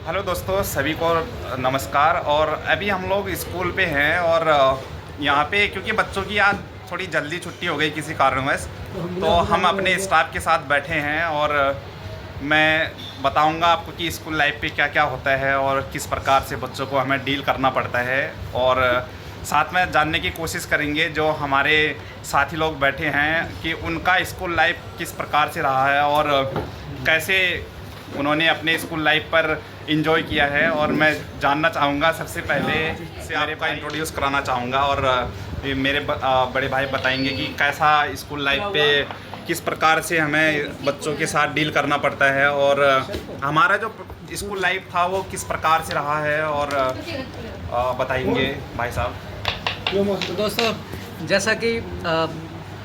Hello दोस्तों, सभी को नमस्कार। और अभी हम लोग स्कूल पे हैं और यहाँ पे क्योंकि बच्चों की आज थोड़ी जल्दी छुट्टी हो गई किसी कारणवश, तो हम अपने स्टाफ के साथ बैठे हैं और मैं बताऊंगा आपको कि स्कूल लाइफ पे क्या क्या होता है और किस प्रकार से बच्चों को हमें डील करना पड़ता है। और साथ में जानने की कोशिश करेंगे जो हमारे साथी लोग बैठे हैं कि उनका स्कूल लाइफ किस प्रकार से रहा है और कैसे उन्होंने अपने स्कूल लाइफ पर इंजॉय किया है। और मैं जानना चाहूँगा, सबसे पहले से आपका इंट्रोड्यूस कराना चाहूँगा और मेरे बड़े भाई बताएंगे कि कैसा स्कूल लाइफ पे किस प्रकार से हमें बच्चों के साथ डील करना पड़ता है और हमारा जो स्कूल लाइफ था वो किस प्रकार से रहा है और बताएंगे भाई साहब। तो दोस्तों, जैसा कि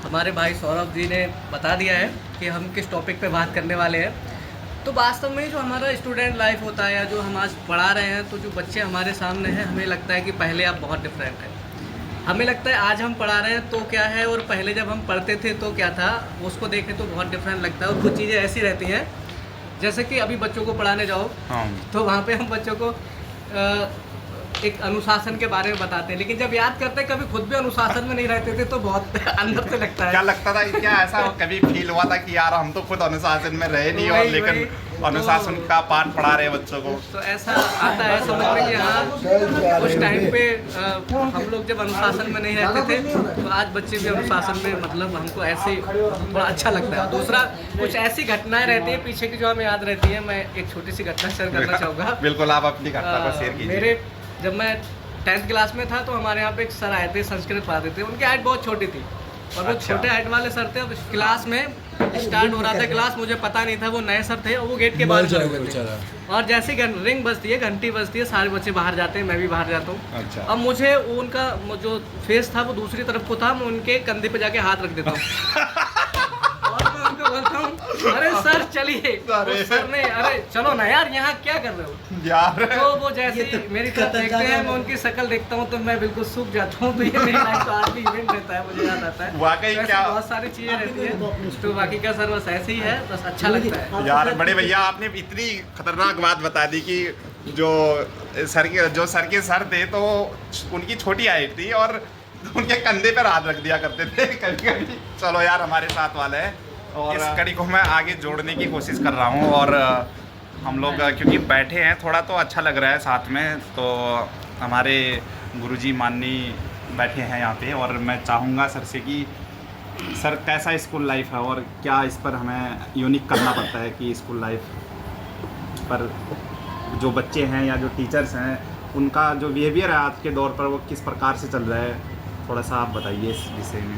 हमारे भाई सौरभ जी ने बता दिया है कि हम किस टॉपिक पे बात करने वाले हैं, तो वास्तव में जो हमारा स्टूडेंट लाइफ होता है या जो हम आज पढ़ा रहे हैं, तो जो बच्चे हमारे सामने हैं, हमें लगता है कि पहले आप बहुत डिफरेंट है। हमें लगता है आज हम पढ़ा रहे हैं तो क्या है और पहले जब हम पढ़ते थे तो क्या था, उसको देखें तो बहुत डिफरेंट लगता है। और कुछ चीज़ें ऐसी रहती हैं, जैसे कि अभी बच्चों को पढ़ाने जाओ तो वहाँ पे हम बच्चों को एक अनुशासन के बारे में बताते हैं, लेकिन जब याद करते हैं कभी खुद भी अनुशासन में नहीं रहते थे तो बहुत अंदर से लगता है। क्या लगता था, क्या ऐसा कभी फील हुआ था कि यार हम तो खुद अनुशासन में रहे नहीं और लेकिन अनुशासन का पाठ पढ़ा रहे बच्चों को? तो ऐसा आता है समझ में कि हाँ, उस टाइम पे हम लोग जब अनुशासन में नहीं रहते थे तो आज बच्चे भी अनुशासन में, मतलब हमको ऐसे थोड़ा अच्छा लगता है। दूसरा, कुछ ऐसी घटनाएं रहती है पीछे की जो हमें याद रहती है। मैं एक छोटी सी घटना शेयर करना चाहूँगा। बिल्कुल, आप अपनी घटना को शेयर कीजिए। जब मैं 10th क्लास में था तो हमारे यहाँ पे एक सर आए थे, संस्कृत पढ़ाते थे। उनकी हाइट बहुत छोटी थी और वो छोटे हाइट वाले सर थे। अब क्लास में स्टार्ट हो रहा था क्लास, मुझे पता नहीं था, वो नए सर थे और वो गेट के बाहर खड़े हुए थे। और जैसे रिंग बजती है, घंटी बजती है, सारे बच्चे बाहर जाते हैं, मैं भी बाहर जाता हूँ। अच्छा। अब मुझे उनका जो फेस था वो दूसरी तरफ को था, मैं उनके कंधे पे जाके हाथ रख देता हूँ और मैं उनको बोलता हूँ, अरे सर चलिए। सर ने, अरे चलो ना यार, यहाँ क्या कर रहे हो यार। तो वो जैसे ही मेरी तरफ देखते हैं, मैं उनकी शक्ल देखता हूँ तो मैं बिल्कुल सूख जाता हूँ। तो ये मेरी लाइफ का आज भी इवेंट रहता है, मुझे याद आता है। वाकई क्या बहुत सारी चीजें रहती है, तो बाकी का सर बस ऐसे ही है, बस अच्छा लगता है। यार बड़े भैया, आपने इतनी खतरनाक बात बता दी कि जो सर के सर थे तो उनकी छोटी हाइट थी और उनके कंधे पर हाथ रख दिया करते थे कभी कभी। चलो यार, हमारे साथ वाले हैं और इस कड़ी को मैं आगे जोड़ने की कोशिश कर रहा हूँ। और हम लोग क्योंकि बैठे हैं, थोड़ा तो अच्छा लग रहा है साथ में, तो हमारे गुरुजी माननीय बैठे हैं यहाँ पे और मैं चाहूँगा सर से कि सर कैसा स्कूल लाइफ है और क्या इस पर हमें यूनिक करना पड़ता है कि स्कूल लाइफ पर जो बच्चे हैं या जो टीचर्स हैं उनका जो बिहेवियर है आज के दौर पर वो किस प्रकार से चल रहा है, थोड़ा सा आप बताइए इस विषय में।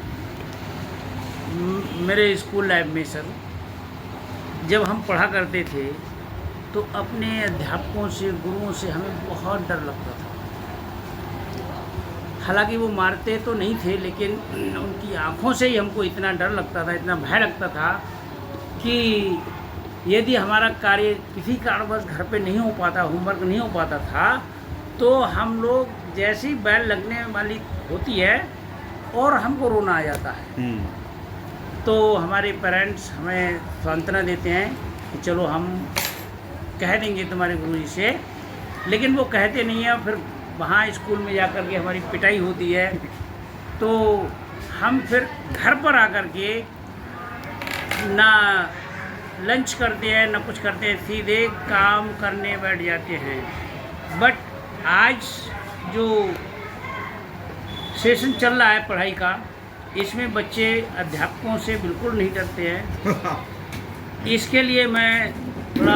मेरे स्कूल लाइफ में सर, जब हम पढ़ा करते थे तो अपने अध्यापकों से, गुरुओं से हमें बहुत डर लगता था। हालांकि वो मारते तो नहीं थे, लेकिन उनकी आंखों से ही हमको इतना डर लगता था, इतना भय लगता था कि यदि हमारा कार्य किसी कारणवश घर पे नहीं हो पाता, होमवर्क नहीं हो पाता था, तो हम लोग जैसी बैल लगने वाली होती है और हमको रोना आ जाता है। तो हमारे पेरेंट्स हमें सांत्वना देते हैं कि चलो हम कह देंगे तुम्हारे गुरुजी से, लेकिन वो कहते नहीं हैं। फिर वहाँ स्कूल में जाकर के हमारी पिटाई होती है, तो हम फिर घर पर आकर के ना लंच करते हैं ना कुछ करते हैं, सीधे काम करने बैठ जाते हैं। बट आज जो सेशन चल रहा है पढ़ाई का, इसमें बच्चे अध्यापकों से बिल्कुल नहीं डरते हैं। इसके लिए मैं थोड़ा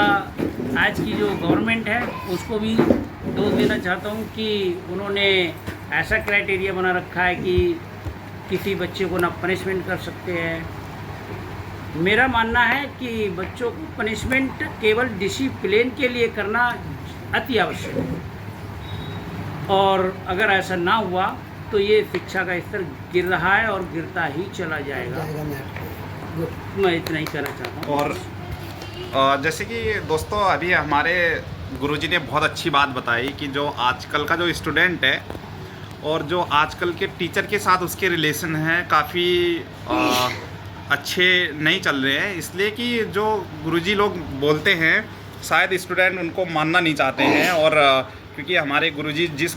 आज की जो गवर्नमेंट है उसको भी दोष देना चाहता हूँ कि उन्होंने ऐसा क्राइटेरिया बना रखा है कि किसी बच्चे को ना पनिशमेंट कर सकते हैं। मेरा मानना है कि बच्चों को पनिशमेंट केवल डिसिप्लिन के लिए करना अति आवश्यक है, और अगर ऐसा ना हुआ तो ये शिक्षा का स्तर गिर रहा है और गिरता ही चला जाएगा। मैं इतना ही कहना चाहता हूँ। और जैसे कि दोस्तों, अभी हमारे गुरुजी ने बहुत अच्छी बात बताई कि जो आजकल का जो स्टूडेंट है और जो आजकल के टीचर के साथ उसके रिलेशन हैं काफ़ी अच्छे नहीं चल रहे हैं, इसलिए कि जो गुरुजी लोग बोलते हैं शायद स्टूडेंट उनको मानना नहीं चाहते हैं। और क्योंकि हमारे गुरुजी जिस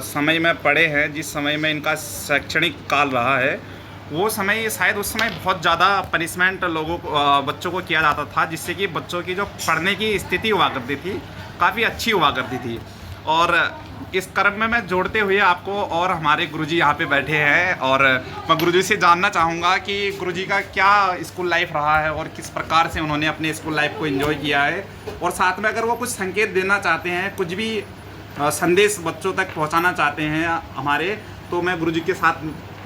समय में पढ़े हैं, जिस समय में इनका शैक्षणिक काल रहा है, वो समय शायद उस समय बहुत ज़्यादा पनिशमेंट लोगों को बच्चों को किया जाता था, जिससे कि बच्चों की जो पढ़ने की स्थिति हुआ करती थी काफ़ी अच्छी हुआ करती थी। और इस क्रम में मैं जोड़ते हुए आपको, और हमारे गुरुजी यहाँ पे बैठे हैं, और मैं गुरुजी से जानना चाहूँगा कि गुरुजी का क्या स्कूल लाइफ रहा है और किस प्रकार से उन्होंने अपने स्कूल लाइफ को एंजॉय किया है। और साथ में अगर वो कुछ संकेत देना चाहते हैं, कुछ भी संदेश बच्चों तक पहुँचाना चाहते हैं हमारे, तो मैं गुरुजी के साथ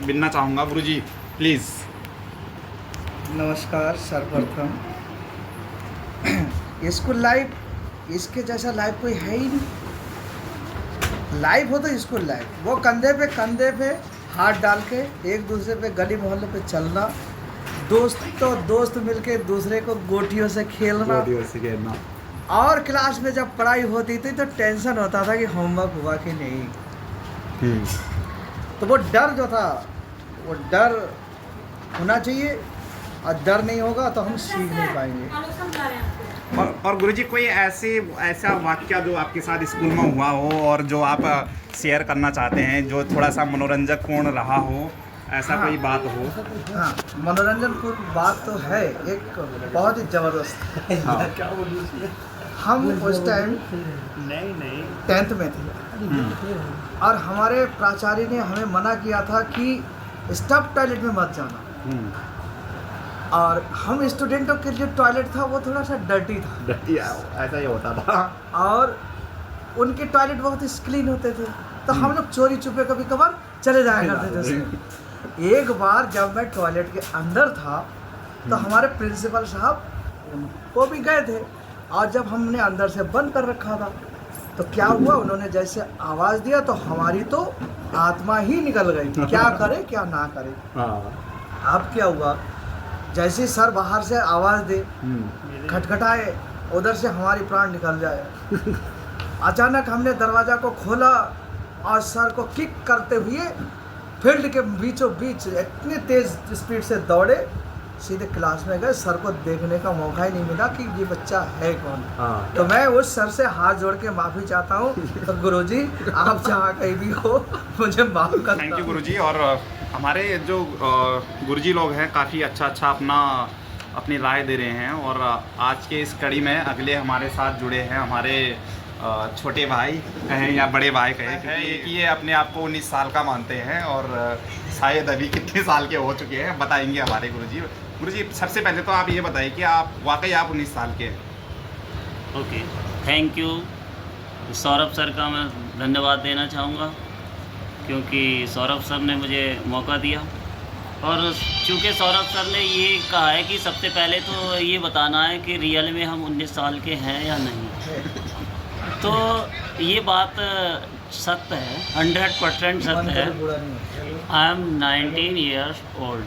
मिलना चाहूँगा। गुरुजी प्लीज़। नमस्कार। सर्वप्रथम स्कूल लाइफ, इसके जैसा लाइफ कोई है ही नहीं। लाइफ हो तो स्कूल लाइफ, वो कंधे पे हाथ डाल के एक दूसरे पे गली मोहल्ले पे चलना, दोस्त मिलके दूसरे को गोटियों से खेलना। और क्लास में जब पढ़ाई होती थी तो टेंशन होता था कि होमवर्क हुआ कि नहीं। तो वो डर जो था, वो डर होना चाहिए, और डर नहीं होगा तो हम सीख नहीं पाएंगे। और गुरुजी कोई ऐसा वाक्य जो आपके साथ स्कूल में हुआ हो और जो आप शेयर करना चाहते हैं, जो थोड़ा सा मनोरंजक पूर्ण रहा हो, ऐसा कोई बात हो? हाँ, मनोरंजन पूर्ण बात तो है, एक बहुत ही ज़बरदस्त। हम उस टाइम 10th में थे, और हमारे प्राचार्य ने हमें मना किया था कि स्टाफ टॉयलेट में मत जाना। और हम स्टूडेंटों के लिए टॉयलेट था वो थोड़ा सा डर्टी था, ऐसा ही होता था। और उनके टॉयलेट बहुत ही क्लीन होते थे, तो हम लोग चोरी छुपे कभी कभार चले जाया करते थे। एक बार जब मैं टॉयलेट के अंदर था तो हमारे प्रिंसिपल साहब वो भी गए थे, और जब हमने अंदर से बंद कर रखा था तो क्या हुआ, उन्होंने जैसे आवाज़ दिया तो हमारी तो आत्मा ही निकल गई, क्या करे क्या ना करे। अब क्या हुआ, जैसे सर बाहर से आवाज़ दे, खटखटाए, उधर से हमारी प्राण निकल जाए। अचानक हमने दरवाज़ा को खोला और सर को किक करते हुए फील्ड के बीचों बीच इतने तेज़ स्पीड से दौड़े, सीधे क्लास में गए। सर को देखने का मौका ही नहीं मिला कि ये बच्चा है कौन। तो मैं उस सर से हाथ जोड़ के माफ़ी चाहता हूँ। तो गुरुजी आप जहाँ कहीं भी हो मुझे माफ़ कर। थैंक यू गुरुजी। और हमारे जो गुरुजी लोग हैं काफ़ी अच्छा अपनी राय दे रहे हैं। और आज के इस कड़ी में अगले हमारे साथ जुड़े हैं हमारे छोटे भाई कहें या बड़े भाई कहें, कि ये अपने आप को 19 साल का मानते हैं, और शायद अभी कितने साल के हो चुके हैं बताएंगे हमारे गुरुजी। गुरुजी सबसे पहले तो आप ये बताइए कि आप वाकई आप 19 साल के हैं? Okay, thank you. Saurabh sir का मैं धन्यवाद देना चाहूँगा, क्योंकि सौरभ सर ने मुझे मौका दिया। और चूँकि सौरभ सर ने ये कहा है कि सबसे पहले तो ये बताना है कि रियल में हम 19 साल के हैं या नहीं, तो ये बात सत्य है, 100% सत्य है। I am 19 years old.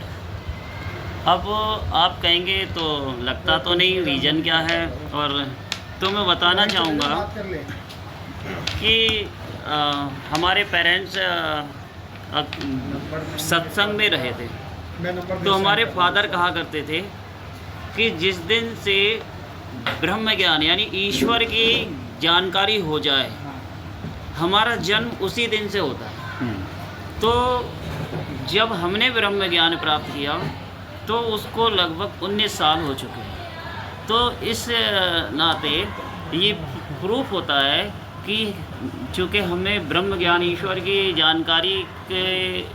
अब आप कहेंगे तो लगता तो नहीं रीज़न क्या है, और तो मैं बताना चाहूँगा कि हमारे पेरेंट्स सत्संग में रहे थे, तो हमारे फादर कहा करते थे कि जिस दिन से ब्रह्म ज्ञान यानी ईश्वर की जानकारी हो जाए, हमारा जन्म उसी दिन से होता है। तो जब हमने ब्रह्म ज्ञान प्राप्त किया तो उसको लगभग 19 साल हो चुके हैं। तो इस नाते ये प्रूफ होता है कि चूँकि हमें ब्रह्म ज्ञान ईश्वर की जानकारी के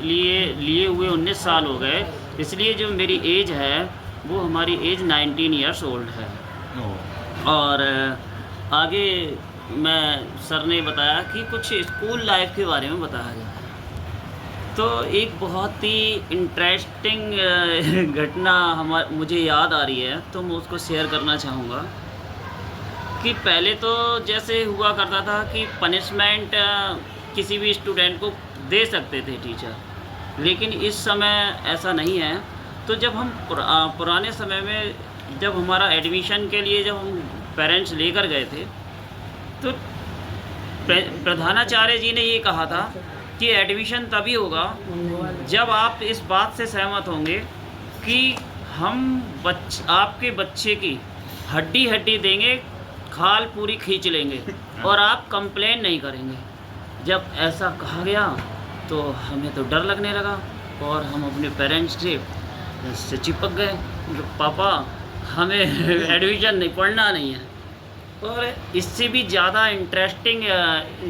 लिए हुए 19 साल हो गए, इसलिए जो मेरी एज है वो हमारी एज 19 ईयर्स ओल्ड है। और आगे मैं सर ने बताया कि कुछ स्कूल लाइफ के बारे में बताया जाए, तो एक बहुत ही इंटरेस्टिंग घटना मुझे याद आ रही है, तो मैं उसको शेयर करना चाहूँगा। कि पहले तो जैसे हुआ करता था कि पनिशमेंट किसी भी स्टूडेंट को दे सकते थे टीचर, लेकिन इस समय ऐसा नहीं है। तो जब हम पुराने समय में जब हमारा एडमिशन के लिए जब हम पेरेंट्स लेकर गए थे, तो प्रधानाचार्य जी ने ये कहा था कि एडमिशन तभी होगा जब आप इस बात से सहमत होंगे कि हम आपके बच्चे की हड्डी देंगे, खाल पूरी खींच लेंगे और आप कंप्लेन नहीं करेंगे। जब ऐसा कहा गया तो हमें तो डर लगने लगा और हम अपने पेरेंट्स से चिपक गए कि पापा हमें एडमिशन नहीं पढ़ना नहीं है। और इससे भी ज़्यादा इंटरेस्टिंग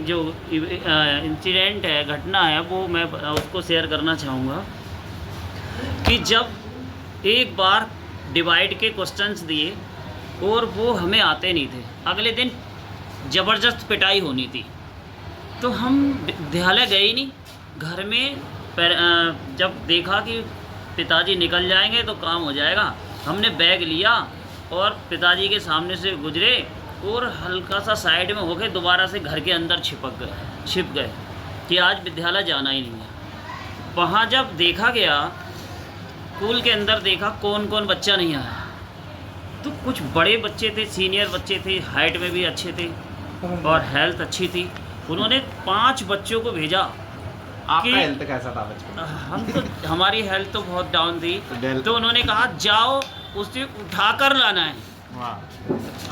जो इंसिडेंट है, घटना है, वो मैं उसको शेयर करना चाहूँगा कि जब एक बार डिवाइड के क्वेश्चंस दिए और वो हमें आते नहीं थे, अगले दिन ज़बरदस्त पिटाई होनी थी, तो हम विद्यालय गए ही नहीं। घर में जब देखा कि पिताजी निकल जाएंगे तो काम हो जाएगा, हमने बैग लिया और पिताजी के सामने से गुजरे और हल्का सा साइड में होके दोबारा से घर के अंदर छिप गए कि आज विद्यालय जाना ही नहीं है। वहाँ जब देखा गया, स्कूल के अंदर देखा कौन कौन बच्चा नहीं आया, तो कुछ बड़े बच्चे थे, सीनियर बच्चे थे, हाइट में भी अच्छे थे और हेल्थ अच्छी थी। उन्होंने 5 बच्चों को भेजा। आपका हेल्थ कैसा था बचपन? हमारी हेल्थ तो बहुत डाउन थी, तो उन्होंने कहा जाओ उसे उठाकर लाना है,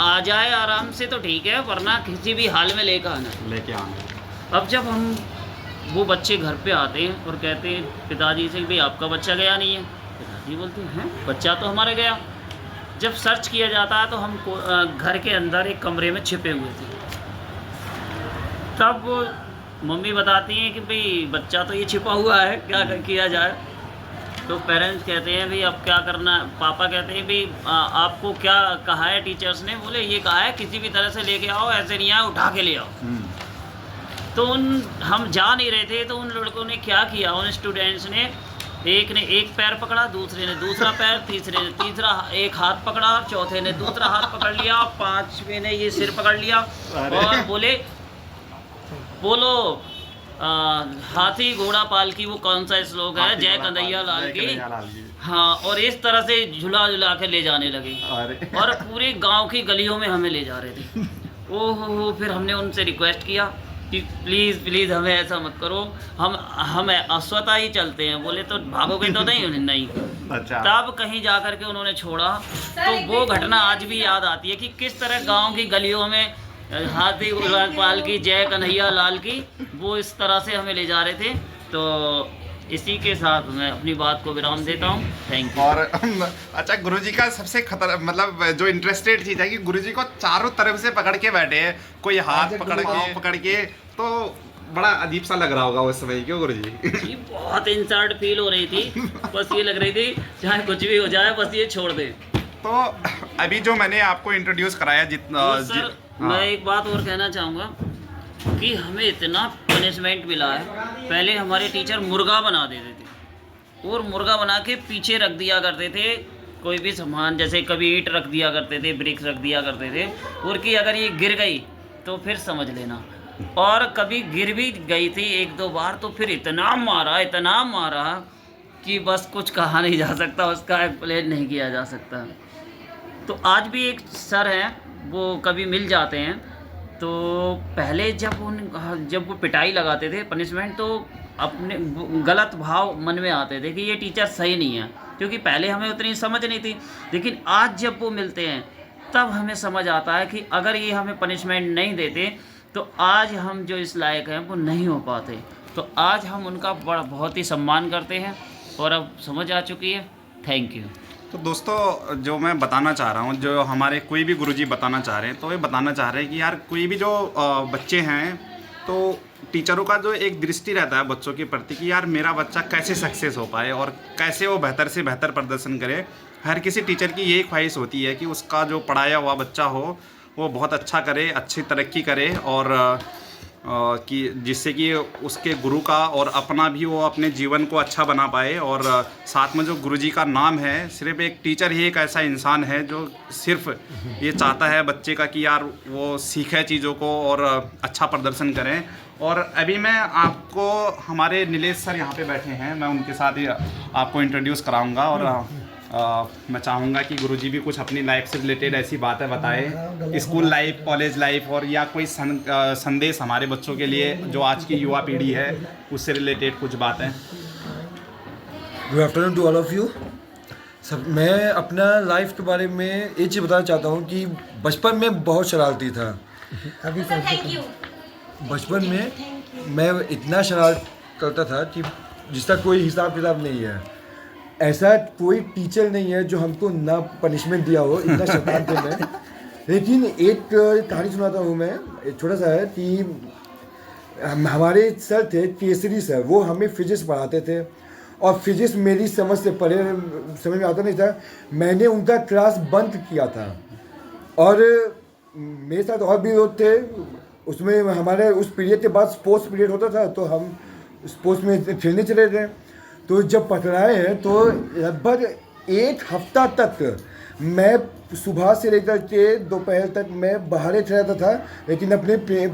आ जाए आराम से तो ठीक है, वरना किसी भी हाल में लेकर आना। अब जब हम वो बच्चे घर पे आते हैं और कहते हैं पिताजी से भाई आपका बच्चा गया नहीं है, पिताजी बोलते हैं बच्चा तो हमारा गया। जब सर्च किया जाता है तो हम घर के अंदर एक कमरे में छिपे हुए थे, तब वो मम्मी बताती हैं कि भाई बच्चा तो ये छिपा हुआ है, क्या किया जाए। तो पेरेंट्स कहते हैं भाई अब क्या करना। पापा कहते हैं भाई आपको क्या कहा है टीचर्स ने? बोले ये कहा है किसी भी तरह से लेके आओ, ऐसे नहीं आए उठा के ले आओ। तो हम जा नहीं रहे थे, तो उन लड़कों ने क्या किया, उन स्टूडेंट्स ने एक ने एक पैर पकड़ा, दूसरे ने दूसरा पैर, तीसरे ने तीसरा, एक हाथ पकड़ा, चौथे ने दूसरा हाथ पकड़ लिया, 5वें ने ये सिर पकड़ लिया और बोलो हाथी घोड़ा पाल की, वो कौन सा श्लोक है, जय कन्हैया लाल की। हाँ, और इस तरह से झुला झुला के ले जाने लगे और पूरे गांव की गलियों में हमें ले जा रहे थे। ओहो, फिर हमने उनसे रिक्वेस्ट किया कि प्लीज़ हमें ऐसा मत करो, हम अस्वता ही चलते हैं। बोले तो भागोगे तो नहीं। अच्छा। तब कहीं जा कर के उन्होंने छोड़ा। तो वो घटना आज भी याद आती है कि किस तरह गांव की गलियों में हाथी घोड़ा पाल की, जय कन्हैया लाल की, वो इस तरह से हमें ले जा रहे थे। तो इसी के साथ मैं अपनी बात को विराम देता हूँ। Thank you. और अच्छा, गुरुजी का सबसे मतलब जो इंटरेस्टेड चीज़ है कि गुरुजी को चारों तरफ से पकड़ के बैठे हैं, कोई हाथ पकड़ के, तो बड़ा अजीब सा लग रहा होगा उस समय, क्यों गुरुजी? जी बहुत इंसल्ट फील हो रही थी, बस ये लग रही थी चाहे कुछ भी हो जाए बस ये छोड़ दे। तो अभी जो मैंने आपको इंट्रोड्यूस कराया सर, मैं एक बात और कहना चाहूँगा कि हमें इतना पनिशमेंट मिला है। पहले हमारे टीचर मुर्गा बना देते थे और मुर्गा बना के पीछे रख दिया करते थे कोई भी सामान, जैसे कभी ईंट रख दिया करते थे, ब्रिक्स रख दिया करते थे, और कि अगर ये गिर गई तो फिर समझ लेना। और कभी गिर भी गई थी 1-2 बार, तो फिर इतना मारा कि बस कुछ कहा नहीं जा सकता, उसका एक्सप्लेन नहीं किया जा सकता। तो आज भी एक सर हैं, वो कभी मिल जाते हैं, तो पहले जब वो पिटाई लगाते थे, पनिशमेंट, तो अपने गलत भाव मन में आते थे कि ये टीचर सही नहीं है, क्योंकि पहले हमें उतनी समझ नहीं थी। लेकिन आज जब वो मिलते हैं तब हमें समझ आता है कि अगर ये हमें पनिशमेंट नहीं देते तो आज हम जो इस लायक हैं वो नहीं हो पाते। तो आज हम उनका बहुत ही सम्मान करते हैं और अब समझ आ चुकी है। Thank you. तो दोस्तों, जो मैं बताना चाह रहा हूँ, जो हमारे कोई भी गुरुजी बताना चाह रहे हैं, तो ये बताना चाह रहे हैं कि यार कोई भी जो बच्चे हैं, तो टीचरों का जो एक दृष्टि रहता है बच्चों के प्रति कि यार मेरा बच्चा कैसे सक्सेस हो पाए और कैसे वो बेहतर से बेहतर प्रदर्शन करे। हर किसी टीचर की यही ख्वाहिश होती है कि उसका जो पढ़ाया हुआ बच्चा हो वो बहुत अच्छा करे, अच्छी तरक्की करे, और कि जिससे कि उसके गुरु का और अपना भी वो अपने जीवन को अच्छा बना पाए। और साथ में जो गुरुजी का नाम है, सिर्फ एक टीचर ही एक ऐसा इंसान है जो सिर्फ ये चाहता है बच्चे का कि यार वो सीखे चीज़ों को और अच्छा प्रदर्शन करें। और अभी मैं आपको, हमारे नीलेश सर यहाँ पे बैठे हैं, मैं उनके साथ ही आपको इंट्रोड्यूस कराऊंगा। और मैं चाहूँगा कि गुरुजी भी कुछ अपनी लाइफ से रिलेटेड ऐसी बातें बताएं, स्कूल लाइफ, कॉलेज लाइफ, और या कोई संदेश हमारे बच्चों के लिए जो आज की युवा पीढ़ी है उससे रिलेटेड कुछ बातें। Good afternoon to all of you. मैं अपना लाइफ के बारे में एक चीज़ बताना चाहता हूँ कि बचपन में बहुत शरारती था। बचपन में मैं इतना शरारत करता था कि जिसका कोई हिसाब किताब नहीं है। ऐसा कोई टीचर नहीं है जो हमको ना पनिशमेंट दिया हो, इतना शैतान थे मैं। लेकिन एक कहानी सुनाता हूँ मैं, एक छोटा सा है कि हमारे सर थे केसरी सर, वो हमें फिजिक्स पढ़ाते थे और फिजिक्स मेरी समझ से परे समझ में आता नहीं था। मैंने उनका क्लास बंक किया था और मेरे साथ और भी लोग थे। उसमें हमारे उस पीरियड के बाद स्पोर्ट्स पीरियड होता था तो हम स्पोर्ट्स में खेलने चले गए। तो जब पकड़ाए हैं तो लगभग एक हफ्ता तक मैं सुबह से लेकर के दोपहर तक मैं बाहर रहता था, लेकिन अपने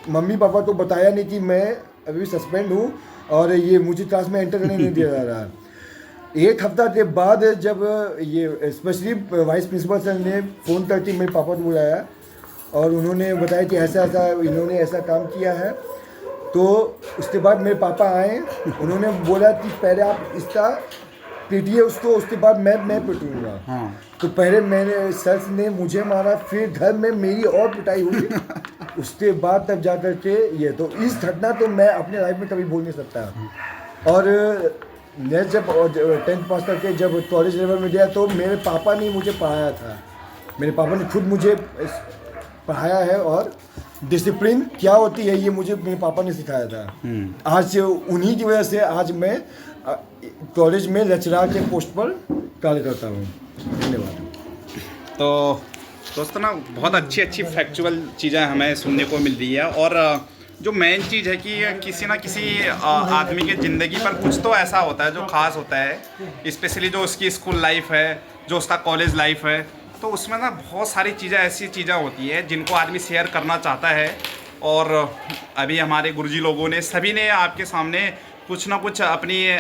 मम्मी पापा को बताया नहीं कि मैं अभी सस्पेंड हूँ और ये मुझे क्लास में एंटर करने नहीं दिया जा रहा। एक हफ्ता के बाद जब ये स्पेशली वाइस प्रिंसिपल सर ने फ़ोन करके मेरे पापा को बुलाया और उन्होंने बताया कि ऐसा ऐसा इन्होंने ऐसा काम किया है, तो उसके बाद मेरे पापा आए। उन्होंने बोला कि पहले आप इसका पीटिए उसको, उसके बाद मैं पिटूँगा। हाँ। तो पहले मैंने सर ने मुझे मारा, फिर घर में मेरी और पिटाई हुई। उसके बाद तब जा कर के ये, तो इस घटना तो मैं अपने लाइफ में कभी भूल नहीं सकता। और मैं जब 10th पास करके जब कॉलेज लेवल में गया तो मेरे पापा ने मुझे पढ़ाया था। मेरे पापा ने खुद मुझे पढ़ाया है और डिसिप्लिन क्या होती है ये मुझे मेरे पापा ने सिखाया था। आज उन्हीं की वजह से आज मैं कॉलेज में लेक्चरर के पोस्ट पर कार्य करता हूँ। धन्यवाद। तो दोस्तों ना, बहुत अच्छी अच्छी फैक्चुअल चीज़ें हमें सुनने को मिल रही है और जो मेन चीज़ है कि किसी ना किसी आदमी की ज़िंदगी पर कुछ तो ऐसा होता है जो ख़ास होता है, स्पेशली जो उसकी स्कूल लाइफ है, जो उसका कॉलेज लाइफ है। तो उसमें ना बहुत सारी चीज़ें ऐसी चीज़ें होती है जिनको आदमी शेयर करना चाहता है। और अभी हमारे गुरुजी लोगों ने सभी ने आपके सामने कुछ ना कुछ अपनी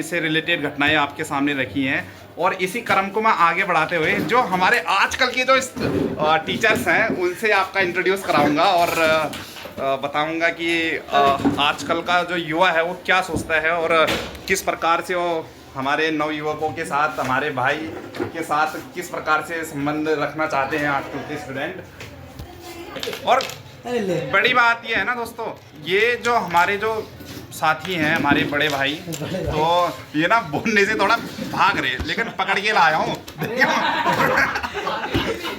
से रिलेटेड घटनाएं आपके सामने रखी हैं। और इसी क्रम को मैं आगे बढ़ाते हुए जो हमारे आजकल के जो टीचर्स हैं उनसे आपका इंट्रोड्यूस कराऊंगा और बताऊंगा कि आजकल का जो युवा है वो क्या सोचता है और किस प्रकार से वो हमारे नवयुवकों के साथ, हमारे भाई के साथ किस प्रकार से संबंध रखना चाहते हैं आजकल के स्टूडेंट। और बड़ी बात ये है ना दोस्तों, ये जो हमारे जो साथी हैं, हमारे बड़े भाई, तो ये ना बोलने से थोड़ा भाग रहे, लेकिन पकड़ के लाया हूँ।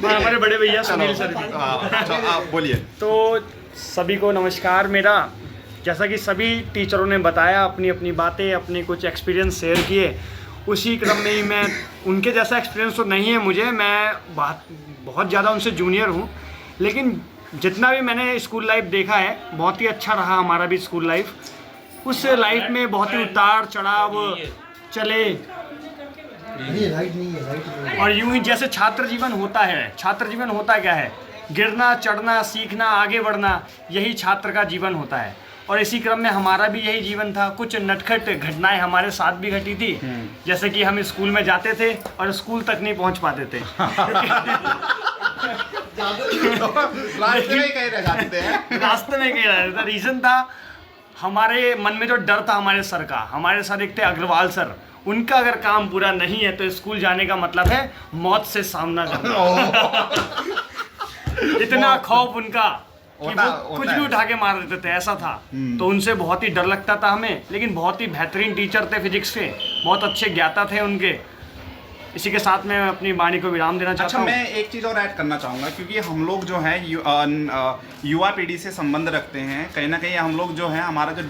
हमारे बड़े भैया सुनील सर। आप बोलिए। तो सभी को नमस्कार। मेरा जैसा कि सभी टीचरों ने बताया, अपनी अपनी बातें, अपने कुछ एक्सपीरियंस शेयर किए, उसी क्रम में ही मैं, उनके जैसा एक्सपीरियंस तो नहीं है मुझे, मैं बहुत ज़्यादा उनसे जूनियर हूँ, लेकिन जितना भी मैंने स्कूल लाइफ देखा है बहुत ही अच्छा रहा हमारा भी स्कूल लाइफ। उस लाइफ में बहुत ही उतार चढ़ाव चले और यूं ही जैसे छात्र जीवन होता है। छात्र जीवन होता क्या है? गिरना, चढ़ना, सीखना, आगे बढ़ना, यही छात्र का जीवन होता है। और इसी क्रम में हमारा भी यही जीवन था। कुछ नटखट घटनाएं हमारे साथ भी घटी थी, जैसे कि हम स्कूल में जाते थे और स्कूल तक नहीं पहुंच पाते थे। रास्ते में कहीं रह जाते हैं। रास्ते में कहीं रह जाते थे। रीज़न था हमारे मन में जो डर था हमारे सर का। हमारे सर एक थे अग्रवाल सर, उनका अगर काम पूरा नहीं है तो स्कूल जाने का मतलब है मौत से सामना करना। इतना खौफ उनका कि वो कुछ भी उठा के मार देते थे, ऐसा था। तो उनसे बहुत ही डर लगता था हमें, लेकिन बहुत ही बेहतरीन टीचर थे फिजिक्स के, बहुत अच्छे ज्ञाता थे उनके। इसी के साथ मैं अपनी वाणी को विराम देना चाहता हूँ। मैं एक चीज़ और ऐड करना चाहूँगा, क्योंकि हम लोग जो हैं युवा पीढ़ी से संबंध रखते हैं। कहीं ना कहीं हम लोग जो हैं, हमारा जो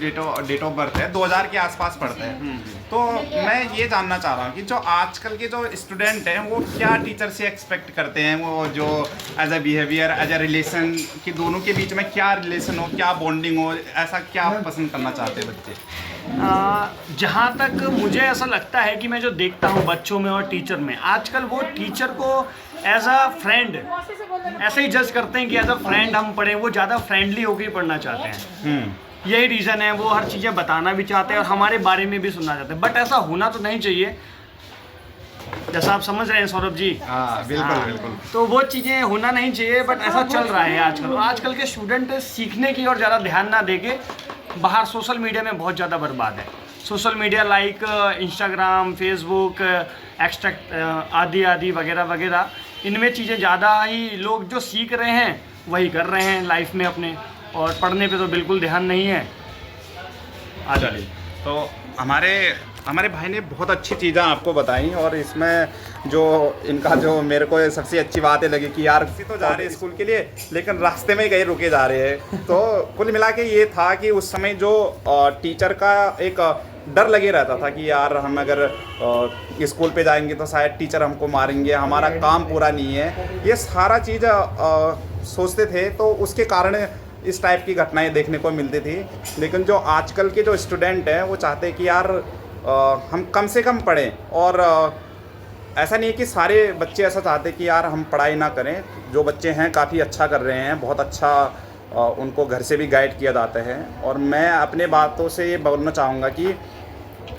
डेट ऑफ बर्थ है 2000 के आसपास पड़ता है। तो मैं ये जानना चाह रहा हूँ कि जो आजकल के जो स्टूडेंट हैं वो क्या टीचर से एक्सपेक्ट करते हैं, वो जो as a behaviour, as a relation, कि दोनों के बीच में क्या रिलेशन हो, क्या बॉन्डिंग हो, ऐसा क्या पसंद करना चाहते हैं बच्चे? जहाँ तक मुझे ऐसा लगता है कि मैं जो देखता हूँ बच्चों में और टीचर में, आजकल वो टीचर को एज अ फ्रेंड ऐसे ही जज करते हैं कि एज अ फ्रेंड हम पढ़ें। वो ज़्यादा फ्रेंडली होकर ही पढ़ना चाहते हैं। यही रीज़न है, वो हर चीज़ें बताना भी चाहते हैं और हमारे बारे में भी सुनना चाहते हैं। बट ऐसा होना तो नहीं चाहिए, जैसा आप समझ रहे हैं सौरभ जी। बिल्कुल बिल्कुल। तो वो चीज़ें होना नहीं चाहिए, बट ऐसा चल रहा है आजकल। और आजकल के स्टूडेंट सीखने की और ज़्यादा ध्यान ना देके बाहर सोशल मीडिया में बहुत ज़्यादा बर्बाद है। Social media like Instagram, Facebook, extract आदि आदि वगैरह वगैरह, इनमें चीज़ें ज़्यादा ही लोग जो सीख रहे हैं वही कर रहे हैं लाइफ में अपने, और पढ़ने पे तो बिल्कुल ध्यान नहीं है। आ जाइए। तो हमारे भाई ने बहुत अच्छी चीज़ें आपको बताई, और इसमें जो इनका जो मेरे को सबसे अच्छी बात है लगी कि यार तो जा रहे हैं स्कूल के लिए, लेकिन रास्ते में ही कहीं रुके जा रहे हैं। तो कुल मिला के ये था कि उस समय जो टीचर का एक डर लगे रहता था कि यार हम अगर स्कूल पे जाएंगे तो शायद टीचर हमको मारेंगे, हमारा काम पूरा नहीं है, ये सारा चीज़ सोचते थे। तो उसके कारण इस टाइप की घटनाएं देखने को मिलती थी। लेकिन जो आजकल के जो स्टूडेंट हैं वो चाहते हैं कि यार हम कम से कम पढ़ें, और ऐसा नहीं है कि सारे बच्चे ऐसा चाहते कि यार हम पढ़ाई ना करें। जो बच्चे हैं काफ़ी अच्छा कर रहे हैं, बहुत अच्छा उनको घर से भी गाइड किया जाता है। और मैं अपने बातों से ये बोलना चाहूँगा कि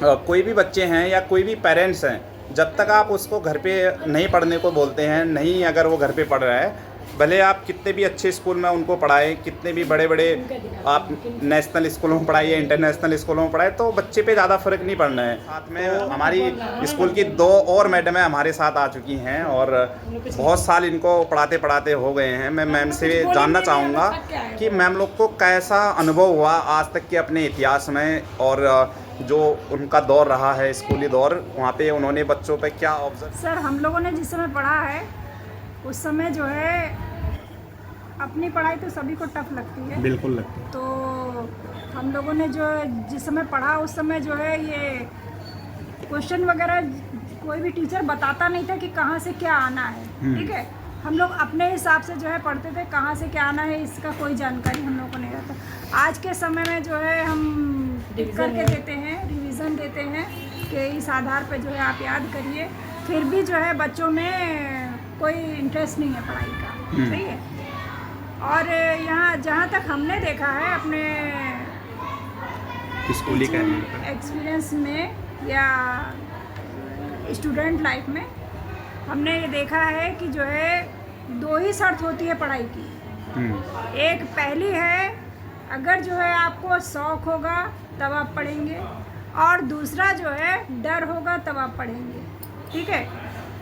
कोई भी बच्चे हैं या कोई भी पेरेंट्स हैं, जब तक आप उसको घर पे नहीं पढ़ने को बोलते हैं, नहीं अगर वो घर पे पढ़ रहा है, भले आप कितने भी अच्छे स्कूल में उनको पढ़ाएं, कितने भी बड़े बड़े आप नेशनल स्कूलों में पढ़ाइए, इंटरनेशनल स्कूलों में पढ़ाए, तो बच्चे पे ज़्यादा फ़र्क नहीं पड़ना है। साथ में हमारी स्कूल की 2 और मैडमें हमारे साथ आ चुकी हैं, और बहुत साल इनको पढ़ाते पढ़ाते हो गए हैं। मैं मैम से जानना चाहूँगा कि मैम लोग को कैसा अनुभव हुआ आज तक के अपने इतिहास में, और जो उनका दौर रहा है स्कूली दौर, वहाँ पे उन्होंने बच्चों पे क्या ऑब्जर्व। सर, हम लोगों ने जिस समय पढ़ा है उस समय जो है अपनी पढ़ाई तो सभी को टफ लगती है, बिल्कुल लगती है। तो हम लोगों ने जो जिस समय पढ़ा उस समय जो है ये क्वेश्चन वगैरह कोई भी टीचर बताता नहीं था कि कहाँ से क्या आना है। ठीक है, हम लोग अपने हिसाब से जो है पढ़ते थे, कहाँ से क्या आना है इसका कोई जानकारी हम लोगों को नहीं रहता। आज के समय में जो है हम लिख करके देते हैं, रिवीजन देते हैं कि इस आधार पे जो है आप याद करिए, फिर भी जो है बच्चों में कोई इंटरेस्ट नहीं है पढ़ाई का। सही है। और यहाँ जहाँ तक हमने देखा है अपने स्कूली एक्सपीरियंस में या स्टूडेंट लाइफ में, हमने ये देखा है कि जो है 2 ही शर्त होती है पढ़ाई की। एक पहली है, अगर जो है आपको शौक़ होगा तब आप पढ़ेंगे, और दूसरा जो है डर होगा तब आप पढ़ेंगे। ठीक है,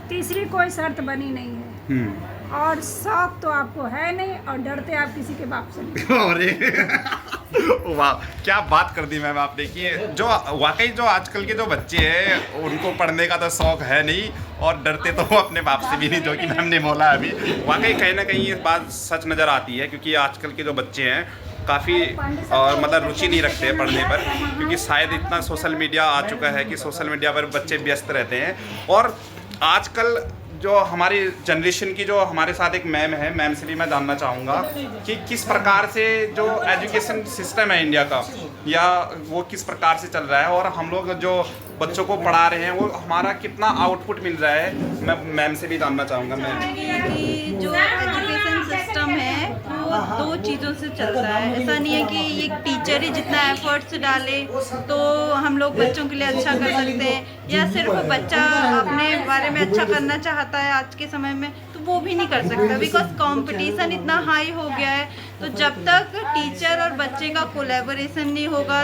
तीसरी कोई शर्त बनी नहीं है। और शौक तो आपको है नहीं, और डरते आप किसी के बाप से नहीं। अरे वाह, क्या बात कर दी मैम आपने कि जो वाकई जो आजकल के जो बच्चे हैं उनको पढ़ने का तो शौक है नहीं, और डरते तो वो अपने बाप से भी नहीं, जो कि मैम ने बोला अभी। वाकई कहीं ना कहीं ये बात सच नज़र आती है, क्योंकि आजकल के जो बच्चे हैं काफ़ी मतलब रुचि नहीं रखते हैं पढ़ने पर, क्योंकि शायद इतना सोशल मीडिया आ चुका है कि सोशल मीडिया पर बच्चे व्यस्त रहते हैं। और आजकल जो हमारी जनरेशन की जो हमारे साथ एक मैम है, मैम से भी मैं जानना चाहूँगा कि किस प्रकार से जो एजुकेशन सिस्टम है इंडिया का, या वो किस प्रकार से चल रहा है, और हम लोग जो बच्चों को पढ़ा रहे हैं वो हमारा कितना आउटपुट मिल रहा है। मैं मैम से भी जानना चाहूँगा। मैम, कि जो एजुकेशन सिस्टम है वो 2 चीज़ों से चलता है। ऐसा नहीं है कि एक टीचर ही जितना एफर्ट्स डाले तो हम लोग बच्चों के लिए अच्छा कर सकते हैं, या सिर्फ बच्चा अपने बारे में अच्छा करना चाहता है आज के समय में तो वो भी नहीं कर सकता, बिकॉज कंपटीशन इतना हाई हो गया है। तो जब तक टीचर और बच्चे का कोलैबोरेशन नहीं होगा,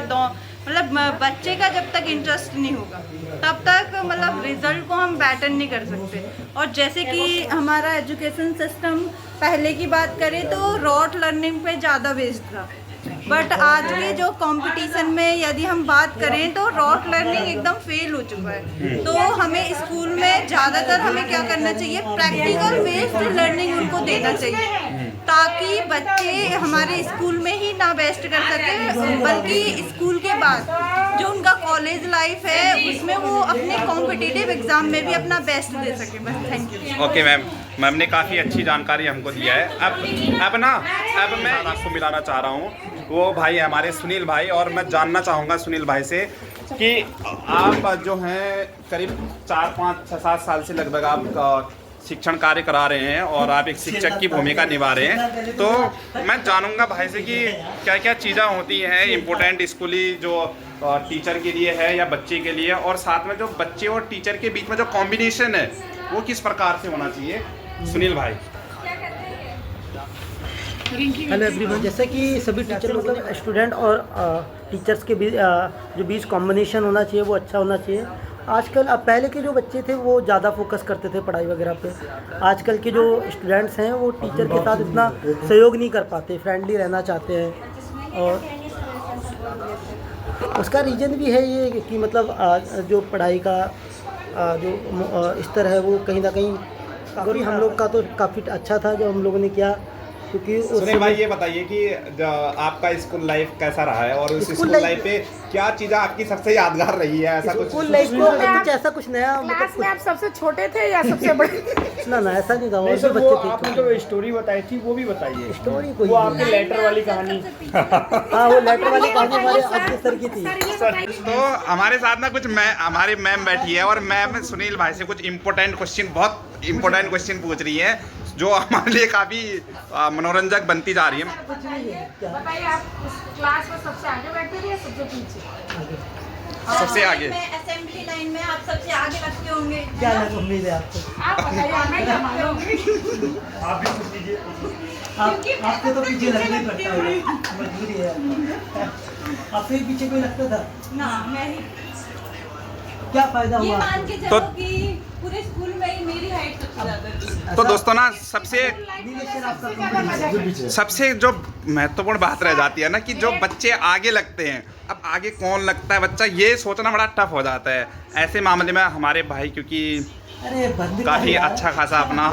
मतलब बच्चे का जब तक इंटरेस्ट नहीं होगा तब तक मतलब रिजल्ट को हम बेटर नहीं कर सकते। और जैसे कि हमारा एजुकेशन सिस्टम पहले की बात करें तो रॉट लर्निंग पे ज़्यादा बेस्ड था, बट आज के जो कंपटीशन में यदि हम बात करें तो रॉट लर्निंग एकदम फेल हो चुका है। तो हमें स्कूल में ज़्यादातर हमें क्या करना चाहिए, प्रैक्टिकल बेस्ड लर्निंग उनको देना चाहिए, ताकि बच्चे हमारे स्कूल में ही ना बेस्ट कर सके, बल्कि स्कूल के बाद जो उनका कॉलेज लाइफ है उसमें वो अपने कॉम्पिटिटिव एग्जाम में भी अपना बेस्ट दे सके। बस, thank you. Okay ma'am, ma'am ने काफ़ी अच्छी जानकारी हमको दिया है। अब मैं आपको मिलाना चाह रहा हूँ वो भाई हमारे सुनील भाई, और मैं जानना चाहूँगा सुनील भाई से कि आप जो हैं करीब 4, 5, 6, 7 साल से लगभग आप शिक्षण कार्य करा रहे हैं, और आप एक शिक्षक की भूमिका निभा रहे हैं। तो मैं जानूंगा भाई से कि क्या क्या चीज़ें होती हैं इम्पोर्टेंट स्कूली जो टीचर के लिए है या बच्चे के लिए, और साथ में जो बच्चे और टीचर के बीच में जो कॉम्बिनेशन है वो किस प्रकार से होना चाहिए। सुनील भाई। हेलो एवरीवन, जैसे कि सभी टीचर मतलब स्टूडेंट और टीचर्स के बीच जो बीच कॉम्बिनेशन होना चाहिए वो अच्छा होना चाहिए। आजकल अब पहले के जो बच्चे थे वो ज़्यादा फोकस करते थे पढ़ाई वगैरह पे। आजकल के जो स्टूडेंट्स हैं वो टीचर के साथ इतना सहयोग नहीं कर पाते, फ्रेंडली रहना चाहते हैं। और उसका रीज़न भी है ये कि मतलब जो पढ़ाई का जो स्तर है वो कहीं ना कहीं काफ़ी हम लोग का तो काफ़ी अच्छा था जो हम लोगों ने किया, क्योंकि सुनील भाई ये बताइए कि आपका स्कूल लाइफ कैसा रहा है और उस स्कूल लाइफ पे क्या चीज़ें आपकी सबसे यादगार रही है? ऐसा कुछ स्कूल लाइफ में कुछ ऐसा कुछ नया क्लास में आप सबसे छोटे थे या सबसे बड़े? ना ऐसा नहीं था, और भी वो बच्चे थे। आपने जो स्टोरी बताई थी वो भी बताइए। स्टोरी कोई वो आपके लेटर वाली कहानी। हाँ, वो लेटर वाली कहानी हमारे अजय सर की थी। तो हमारे साथ ना कुछ हमारी मैम बैठी है और मैम सुनील भाई से कुछ बहुत इम्पोर्टेंट क्वेश्चन पूछ रही है जो हमारे लिए काफ़ी मनोरंजक बनती जा रही है। बताइए, आप उस क्लास में सबसे आगे बैठते थे या सबसे पीछे? सबसे आगे। असेंबली लाइन में आप सबसे आगे लगते होंगे। क्या लगा उम्मीद है आपको? आप बताइए, मैं क्या मानूंगी? आपको तो पीछे लगना ही पड़ता है, मजबूरी है। आपसे भी पीछे कोई लगता था? ना, मैं ही। क्या फायदा ये हुआ? मान के चलो कि पूरे स्कूल में ही मेरी हाइट सबसे ज्यादा थी। तो दोस्तों ना सबसे जो महत्वपूर्ण बात रह जाती है ना कि जो बच्चे आगे लगते हैं, अब आगे कौन लगता है बच्चा ये सोचना बड़ा टफ हो जाता है। ऐसे मामले में हमारे भाई क्योंकि अरे काफ़ी अच्छा खासा अपना